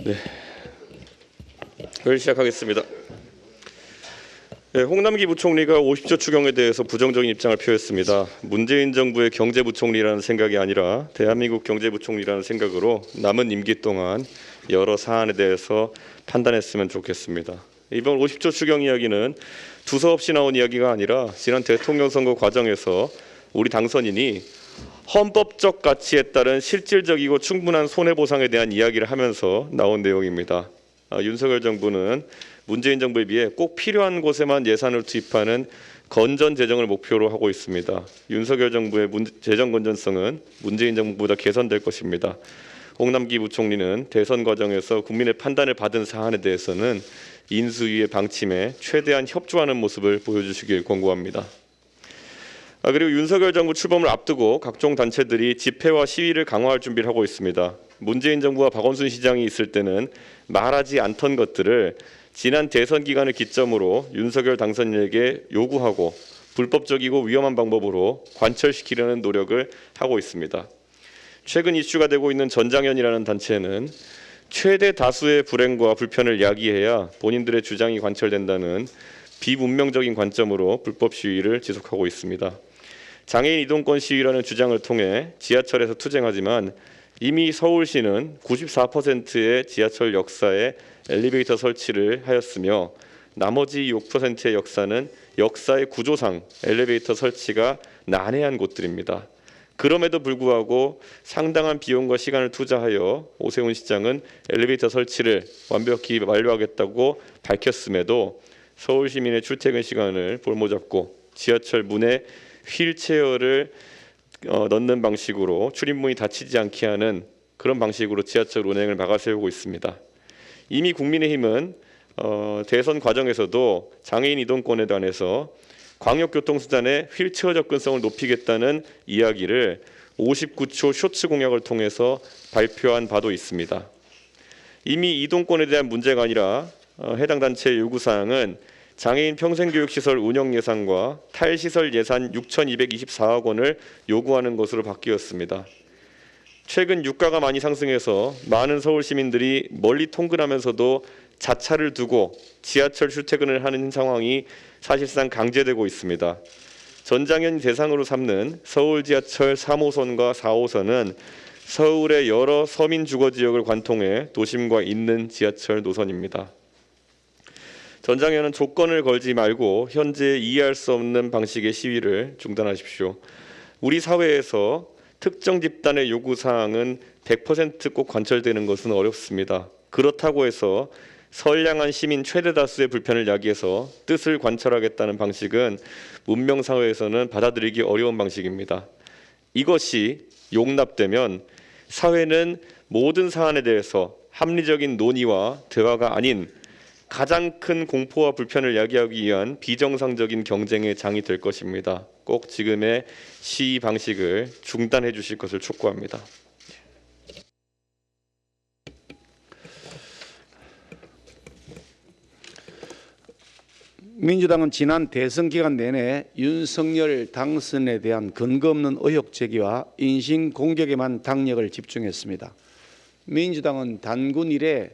네, 회의 시작하겠습니다. 네, 홍남기 부총리가 50조 추경에 대해서 부정적인 입장을 표했습니다. 문재인 정부의 경제부총리라는 생각이 아니라 대한민국 경제부총리라는 생각으로 남은 임기 동안 여러 사안에 대해서 판단했으면 좋겠습니다. 이번 50조 추경 이야기는 두서없이 나온 이야기가 아니라 지난 대통령 선거 과정에서 우리 당선인이 헌법적 가치에 따른 실질적이고 충분한 손해보상에 대한 이야기를 하면서 나온 내용입니다. 윤석열 정부는 문재인 정부에 비해 꼭 필요한 곳에만 예산을 투입하는 건전 재정을 목표로 하고 있습니다. 윤석열 정부의 재정 건전성은 문재인 정부보다 개선될 것입니다. 홍남기 부총리는 대선 과정에서 국민의 판단을 받은 사안에 대해서는 인수위의 방침에 최대한 협조하는 모습을 보여주시길 권고합니다. 그리고 윤석열 정부 출범을 앞두고 각종 단체들이 집회와 시위를 강화할 준비를 하고 있습니다. 문재인 정부와 박원순 시장이 있을 때는 말하지 않던 것들을 지난 대선 기간을 기점으로 윤석열 당선인에게 요구하고 불법적이고 위험한 방법으로 관철시키려는 노력을 하고 있습니다. 최근 이슈가 되고 있는 전장현이라는 단체는 최대 다수의 불행과 불편을 야기해야 본인들의 주장이 관철된다는 비문명적인 관점으로 불법 시위를 지속하고 있습니다. 장애인 이동권 시위라는 주장을 통해 지하철에서 투쟁하지만 이미 서울시는 94%의 지하철 역사에 엘리베이터 설치를 하였으며 나머지 6%의 역사의 구조상 엘리베이터 설치가 난해한 곳들입니다. 그럼에도 불구하고 상당한 비용과 시간을 투자하여 오세훈 시장은 엘리베이터 설치를 완벽히 완료하겠다고 밝혔음에도 서울 시민의 출퇴근 시간을 볼모잡고 지하철 문에 휠체어를 넣는 방식으로 출입문이 닫히지 않게 하는 그런 방식으로 지하철 운행을 막아세우고 있습니다. 이미 국민의힘은 대선 과정에서도 장애인 이동권에 관해서 광역교통수단의 휠체어 접근성을 높이겠다는 이야기를 59초 쇼츠 공약을 통해서 발표한 바도 있습니다. 이미 이동권에 대한 문제가 아니라 해당 단체의 요구사항은 장애인 평생교육시설 운영 예산과 탈시설 예산 6,224억 원을 요구하는 것으로 바뀌었습니다. 최근 유가가 많이 상승해서 많은 서울 시민들이 멀리 통근하면서도 자차를 두고 지하철 출퇴근을 하는 상황이 사실상 강제되고 있습니다. 전장현 대상으로 삼는 서울 지하철 3호선과 4호선은 서울의 여러 서민 주거 지역을 관통해 도심과 잇는 지하철 노선입니다. 전장현은 조건을 걸지 말고 현재 이해할 수 없는 방식의 시위를 중단하십시오. 우리 사회에서 특정 집단의 요구사항은 100% 꼭 관철되는 것은 어렵습니다. 그렇다고 해서 선량한 시민 최대 다수의 불편을 야기해서 뜻을 관철하겠다는 방식은 문명사회에서는 받아들이기 어려운 방식입니다. 이것이 용납되면 사회는 모든 사안에 대해서 합리적인 논의와 대화가 아닌 가장 큰 공포와 불편을 야기하기 위한 비정상적인 경쟁의 장이 될 것입니다. 꼭 지금의 시위 방식을 중단해 주실 것을 촉구합니다. 민주당은 지난 대선 기간 내내 윤석열 당선에 대한 근거 없는 의혹 제기와 인신 공격에만 당력을 집중했습니다. 민주당은 단군 이래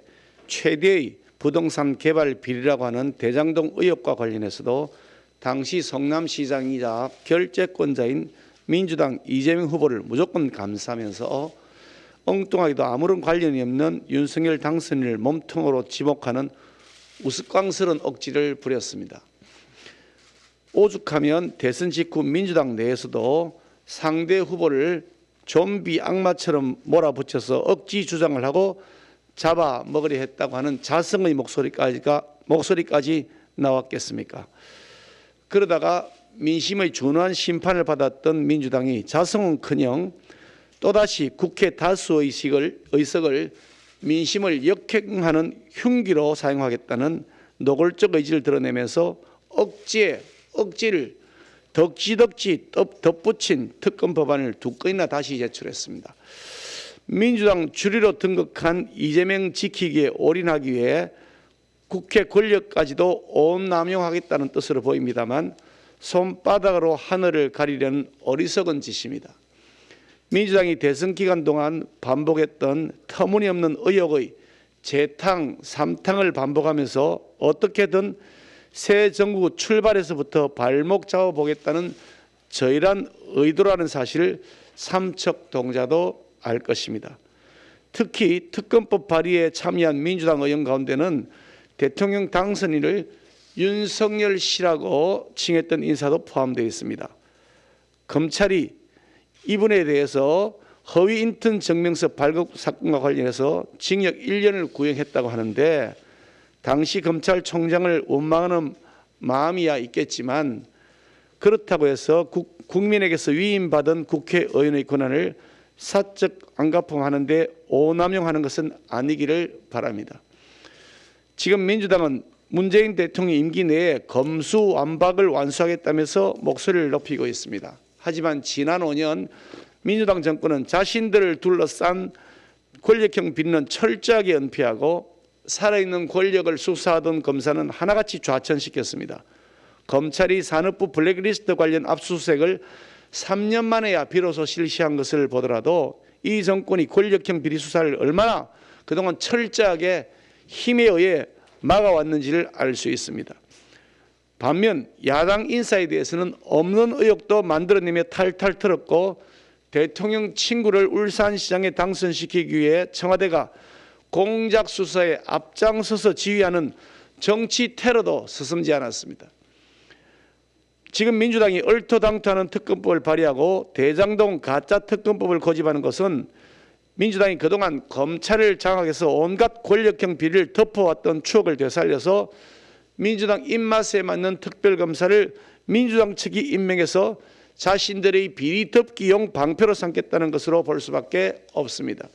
최대의 부동산 개발 비리라고 하는 대장동 의혹과 관련해서도 당시 성남시장이자 결재권자인 민주당 이재명 후보를 무조건 감싸면서 엉뚱하게도 아무런 관련이 없는 윤석열 당선인을 몸통으로 지목하는 우스꽝스러운 억지를 부렸습니다. 오죽하면 대선 직후 민주당 내에서도 상대 후보를 좀비 악마처럼 몰아붙여서 억지 주장을 하고 잡아먹으려 했다고 하는 자성의 목소리까지 나왔겠습니까? 그러다가 민심의 준화한 심판을 받았던 민주당이 자성은커녕 또다시 국회 다수의석을 민심을 역행하는 흉기로 사용하겠다는 노골적 의지를 드러내면서 억지를 덕지덕지 덧붙인 특검 법안을 2건이나 다시 제출했습니다. 민주당 주리로 등극한 이재명 지키기에 올인하기 위해 국회 권력까지도 온남용하겠다는 뜻으로 보입니다만 손바닥으로 하늘을 가리려는 어리석은 짓입니다. 민주당이 대선 기간 동안 반복했던 터무니없는 의혹의 재탕, 삼탕을 반복하면서 어떻게든 새 정부 출발에서부터 발목 잡아보겠다는 저희란 의도라는 사실을 삼척동자도 알 것입니다. 특히 특검법 발의에 참여한 민주당 의원 가운데는 대통령 당선인을 윤석열 씨라고 칭했던 인사도 포함되어 있습니다. 검찰이 이분에 대해서 허위 인턴 증명서 발급 사건과 관련해서 징역 1년을 구형했다고 하는데 당시 검찰총장을 원망하는 마음이야 있겠지만 그렇다고 해서 국민에게서 위임받은 국회의원의 권한을 사적 안가품하는 데 오남용하는 것은 아니기를 바랍니다. 지금 민주당은 문재인 대통령 임기 내에 검수완박을 완수하겠다면서 목소리를 높이고 있습니다. 하지만 지난 5년 민주당 정권은 자신들을 둘러싼 권력형 비리는 철저하게 은폐하고 살아있는 권력을 수사하던 검사는 하나같이 좌천시켰습니다. 검찰이 산업부 블랙리스트 관련 압수수색을 3년 만에야 비로소 실시한 것을 보더라도 이 정권이 권력형 비리 수사를 얼마나 그동안 철저하게 힘에 의해 막아왔는지를 알 수 있습니다. 반면 야당 인사에 대해서는 없는 의혹도 만들어내며 탈탈 털었고 대통령 친구를 울산시장에 당선시키기 위해 청와대가 공작 수사에 앞장서서 지휘하는 정치 테러도 서슴지 않았습니다. 지금 민주당이 얼토당토하는 특검법을 발의하고 대장동 가짜 특검법을 고집하는 것은 민주당이 그동안 검찰을 장악해서 온갖 권력형 비리를 덮어왔던 추억을 되살려서 민주당 입맛에 맞는 특별검사를 민주당 측이 임명해서 자신들의 비리 덮기용 방패로 삼겠다는 것으로 볼 수밖에 없습니다.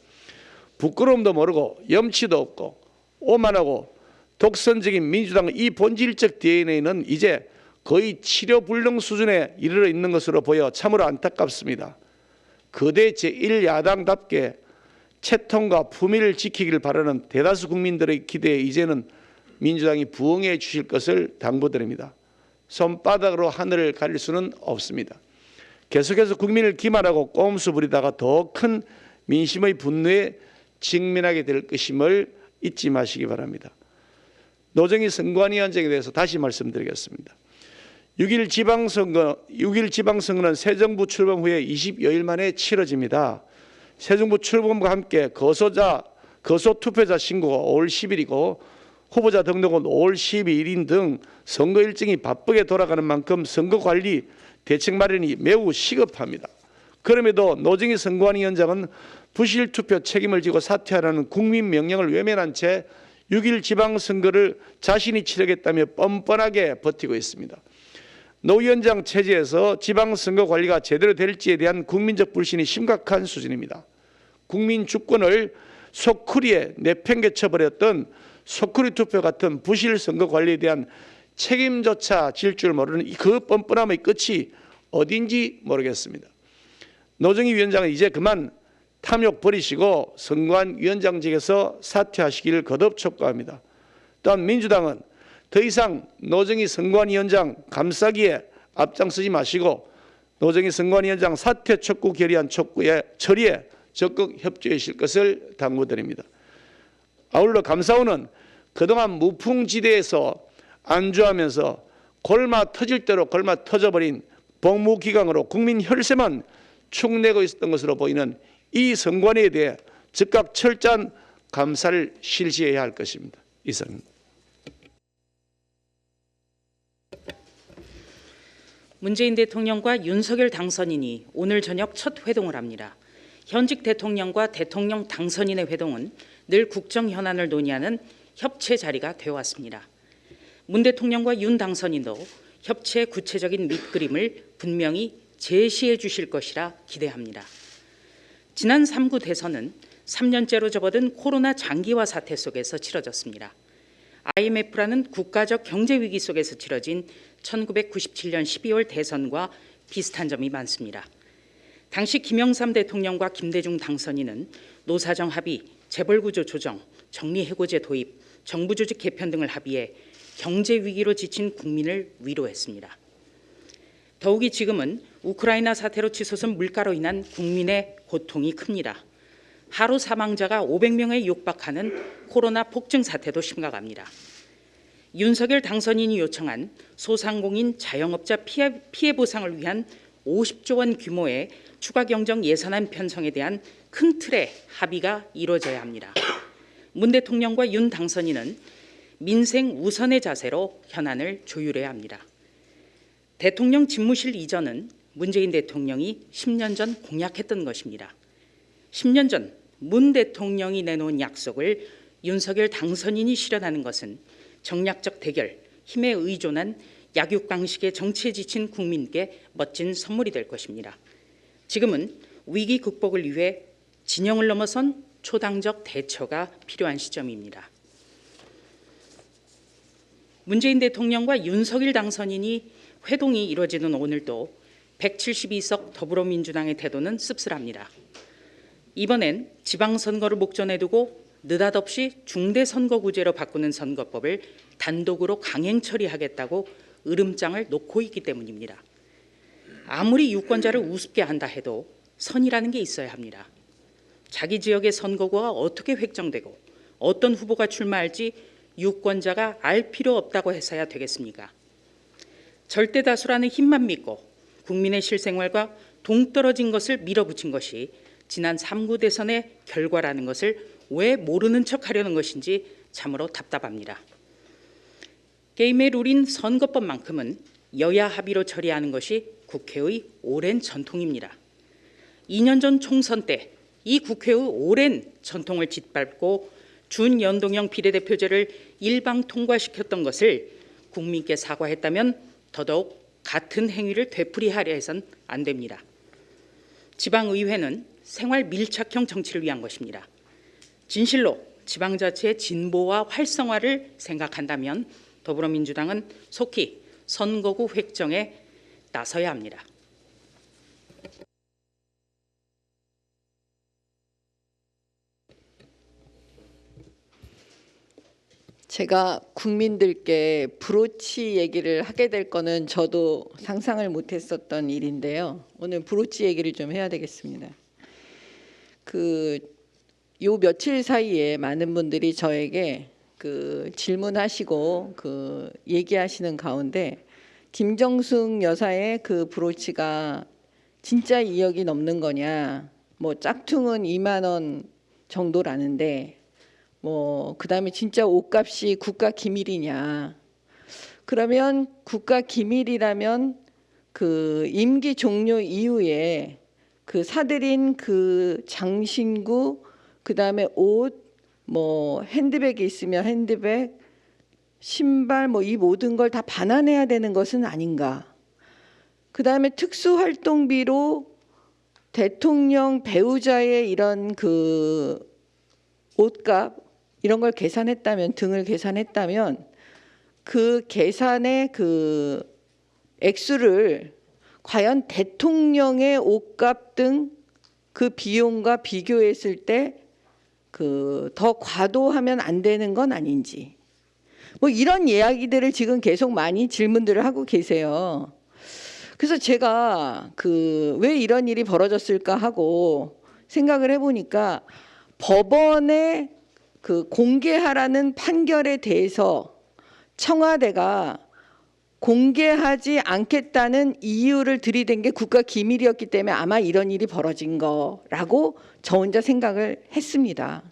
부끄러움도 모르고 염치도 없고 오만하고 독선적인 민주당의 이 본질적 DNA는 이제 거의 치료불능 수준에 이르러 있는 것으로 보여 참으로 안타깝습니다. 거대 제1야당답게 채통과 품위를 지키길 바라는 대다수 국민들의 기대에 이제는 민주당이 부응해 주실 것을 당부드립니다. 손바닥으로 하늘을 가릴 수는 없습니다. 계속해서 국민을 기만하고 꼼수 부리다가 더 큰 민심의 분노에 직면하게 될 것임을 잊지 마시기 바랍니다. 노정희 선관위원장에 대해서 다시 말씀드리겠습니다. 6일 지방선거는 새 정부 출범 후에 20여일 만에 치러집니다. 새 정부 출범과 함께 거소 투표자 신고가 5월 10일이고 후보자 등록은 5월 12일인 등 선거 일정이 바쁘게 돌아가는 만큼 선거관리 대책 마련이 매우 시급합니다. 그럼에도 노정희 선관위원장은 부실 투표 책임을 지고 사퇴하라는 국민 명령을 외면한 채 6일 지방선거를 자신이 치르겠다며 뻔뻔하게 버티고 있습니다. 노 위원장 체제에서 지방선거 관리가 제대로 될지에 대한 국민적 불신이 심각한 수준입니다. 국민 주권을 소쿠리에 내팽개쳐버렸던 소쿠리 투표 같은 부실 선거 관리에 대한 책임조차 질 줄 모르는 그 뻔뻔함의 끝이 어딘지 모르겠습니다. 노정희 위원장은 이제 그만 탐욕 버리시고 선관위원장직에서 사퇴하시기를 거듭 촉구합니다. 또한 민주당은 더 이상 노정희 선관위원장 감싸기에 앞장서지 마시고 노정희 선관위원장 사퇴 촉구 결의안 처리에 적극 협조해 주실 것을 당부드립니다. 아울러 감사원은 그동안 무풍지대에서 안주하면서 골마 터질 대로 골마 터져버린 복무기강으로 국민 혈세만 축내고 있었던 것으로 보이는 이 선관위에 대해 즉각 철저한 감사를 실시해야 할 것입니다. 이상입니다. 문재인 대통령과 윤석열 당선인이 오늘 저녁 첫 회동을 합니다. 현직 대통령과 대통령 당선인의 회동은 늘 국정 현안을 논의하는 협체 자리가 되어왔습니다. 문 대통령과 윤 당선인도 협치의 구체적인 밑그림을 분명히 제시해 주실 것이라 기대합니다. 지난 3구 대선은 3년째로 접어든 코로나 장기화 사태 속에서 치러졌습니다. IMF라는 국가적 경제 위기 속에서 치러진 1997년 12월 대선과 비슷한 점이 많습니다. 당시 김영삼 대통령과 김대중 당선인은 노사정 합의, 재벌구조 조정, 정리해고제 도입, 정부 조직 개편 등을 합의해 경제 위기로 지친 국민을 위로했습니다. 더욱이 지금은 우크라이나 사태로 치솟은 물가로 인한 국민의 고통이 큽니다. 하루 사망자가 500명에 육박하는 코로나 폭증 사태도 심각합니다. 윤석열 당선인이 요청한 소상공인 자영업자 피해 보상을 위한 50조 원 규모의 추가 경정 예산안 편성에 대한 큰 틀의 합의가 이루어져야 합니다. 문 대통령과 윤 당선인은 민생 우선의 자세로 현안을 조율해야 합니다. 대통령 집무실 이전은 문재인 대통령이 10년 전 공약했던 것입니다. 10년 전 문 대통령이 내놓은 약속을 윤석열 당선인이 실현하는 것은 정략적 대결, 힘에 의존한 약육강식의 정치에 지친 국민께 멋진 선물이 될 것입니다. 지금은 위기 극복을 위해 진영을 넘어선 초당적 대처가 필요한 시점입니다. 문재인 대통령과 윤석열 당선인이 회동이 이루어지는 오늘도 172석 더불어민주당의 태도는 씁쓸합니다. 이번엔 지방선거를 목전에 두고 느닷없이 중대선거구제로 바꾸는 선거법을 단독으로 강행 처리하겠다고 으름장을 놓고 있기 때문입니다. 아무리 유권자를 우습게 한다 해도 선이라는 게 있어야 합니다. 자기 지역의 선거구가 어떻게 획정되고 어떤 후보가 출마할지 유권자가 알 필요 없다고 해서야 되겠습니까? 절대 다수라는 힘만 믿고 국민의 실생활과 동떨어진 것을 밀어붙인 것이 지난 3구 대선의 결과라는 것을 왜 모르는 척하려는 것인지 참으로 답답합니다. 게임의 룰인 선거법만큼은 여야 합의로 처리하는 것이 국회의 오랜 전통입니다. 2년 전 총선 때 이 국회의 오랜 전통을 짓밟고 준연동형 비례대표제를 일방 통과시켰던 것을 국민께 사과했다면 더더욱 같은 행위를 되풀이하려 해선 안 됩니다. 지방의회는 생활 밀착형 정치를 위한 것입니다. 진실로 지방자치의 진보와 활성화를 생각한다면 더불어민주당은 속히 선거구 획정에 나서야 합니다. 제가 국민들께 브로치 얘기를 하게 될 거는 저도 상상을 못했었던 일인데요. 오늘 브로치 얘기를 좀 해야 되겠습니다. 요 며칠 사이에 많은 분들이 저에게 질문하시고 얘기하시는 가운데 김정숙 여사의 브로치가 진짜 2억이 넘는 거냐, 뭐 짝퉁은 2만 원 정도라는데 그다음에 진짜 옷값이 국가 기밀이냐. 그러면 국가 기밀이라면 임기 종료 이후에 사들인 장신구, 그다음에 옷, 핸드백이 있으면 핸드백, 신발, 이 모든 걸 다 반환해야 되는 것은 아닌가. 그다음에 특수활동비로 대통령 배우자의 이런 옷값 이런 걸 계산했다면, 등을 계산했다면 그 계산의 액수를 과연 대통령의 옷값 등 비용과 비교했을 때 더 과도하면 안 되는 건 아닌지, 이런 이야기들을 지금 계속 많이 질문들을 하고 계세요. 그래서 제가 왜 이런 일이 벌어졌을까 하고 생각을 해보니까 법원의 공개하라는 판결에 대해서 청와대가 공개하지 않겠다는 이유를 들이댄 게 국가 기밀이었기 때문에 아마 이런 일이 벌어진 거라고 저 혼자 생각을 했습니다.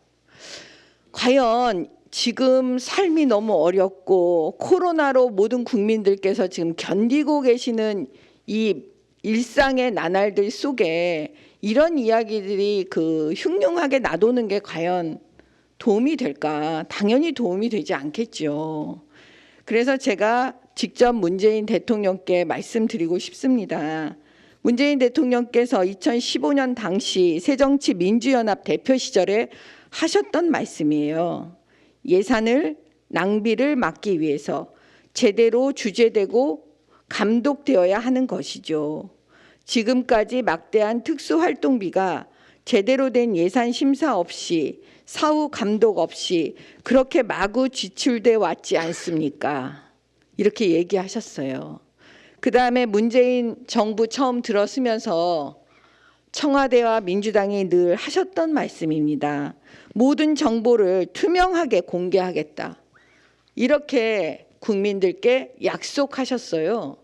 과연 지금 삶이 너무 어렵고 코로나로 모든 국민들께서 지금 견디고 계시는 이 일상의 나날들 속에 이런 이야기들이 흉흉하게 나도는 게 과연 도움이 될까? 당연히 도움이 되지 않겠죠. 그래서 제가 직접 문재인 대통령께 말씀드리고 싶습니다. 문재인 대통령께서 2015년 당시 새정치민주연합 대표 시절에 하셨던 말씀이에요. 예산을 낭비를 막기 위해서 제대로 주재되고 감독되어야 하는 것이죠. 지금까지 막대한 특수활동비가 제대로 된 예산 심사 없이 사후 감독 없이 그렇게 마구 지출돼 왔지 않습니까? 이렇게 얘기하셨어요. 그 다음에 문재인 정부 처음 들어서면서 청와대와 민주당이 늘 하셨던 말씀입니다. 모든 정보를 투명하게 공개하겠다. 이렇게 국민들께 약속하셨어요.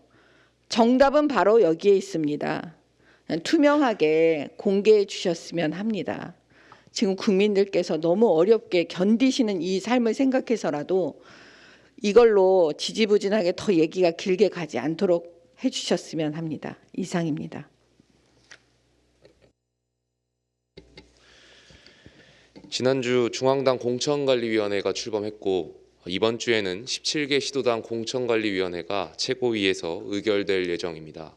정답은 바로 여기에 있습니다. 투명하게 공개해 주셨으면 합니다. 지금 국민들께서 너무 어렵게 견디시는 이 삶을 생각해서라도 이걸로 지지부진하게 더 얘기가 길게 가지 않도록 해주셨으면 합니다. 이상입니다. 지난주 중앙당 공천관리위원회가 출범했고 이번 주에는 17개 시도당 공천관리위원회가 최고위에서 의결될 예정입니다.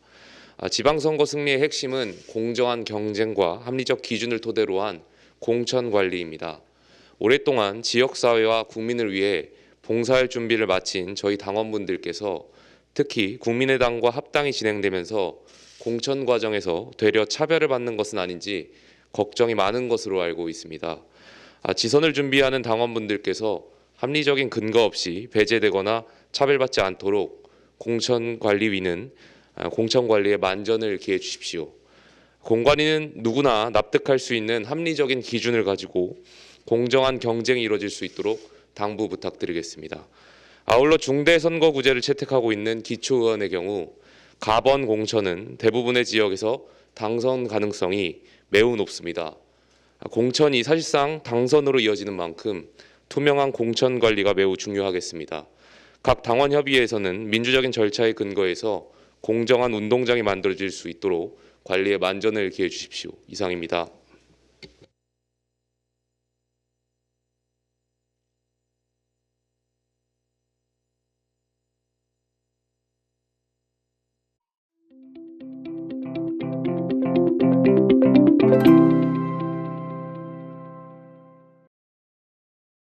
지방선거 승리의 핵심은 공정한 경쟁과 합리적 기준을 토대로 한 공천관리입니다. 오랫동안 지역사회와 국민을 위해 봉사할 준비를 마친 저희 당원분들께서 특히 국민의당과 합당이 진행되면서 공천 과정에서 되려 차별을 받는 것은 아닌지 걱정이 많은 것으로 알고 있습니다. 지선을 준비하는 당원분들께서 합리적인 근거 없이 배제되거나 차별받지 않도록 공천관리위는 공천관리에 만전을 기해 주십시오. 공관위는 누구나 납득할 수 있는 합리적인 기준을 가지고 공정한 경쟁이 이루어질 수 있도록 당부 부탁드리겠습니다. 아울러 중대선거구제를 채택하고 있는 기초의원의 경우 가번 공천은 대부분의 지역에서 당선 가능성이 매우 높습니다. 공천이 사실상 당선으로 이어지는 만큼 투명한 공천 관리가 매우 중요하겠습니다. 각 당원 협의회에서는 민주적인 절차에 근거해서 공정한 운동장이 만들어질 수 있도록 관리에 만전을 기해 주십시오. 이상입니다.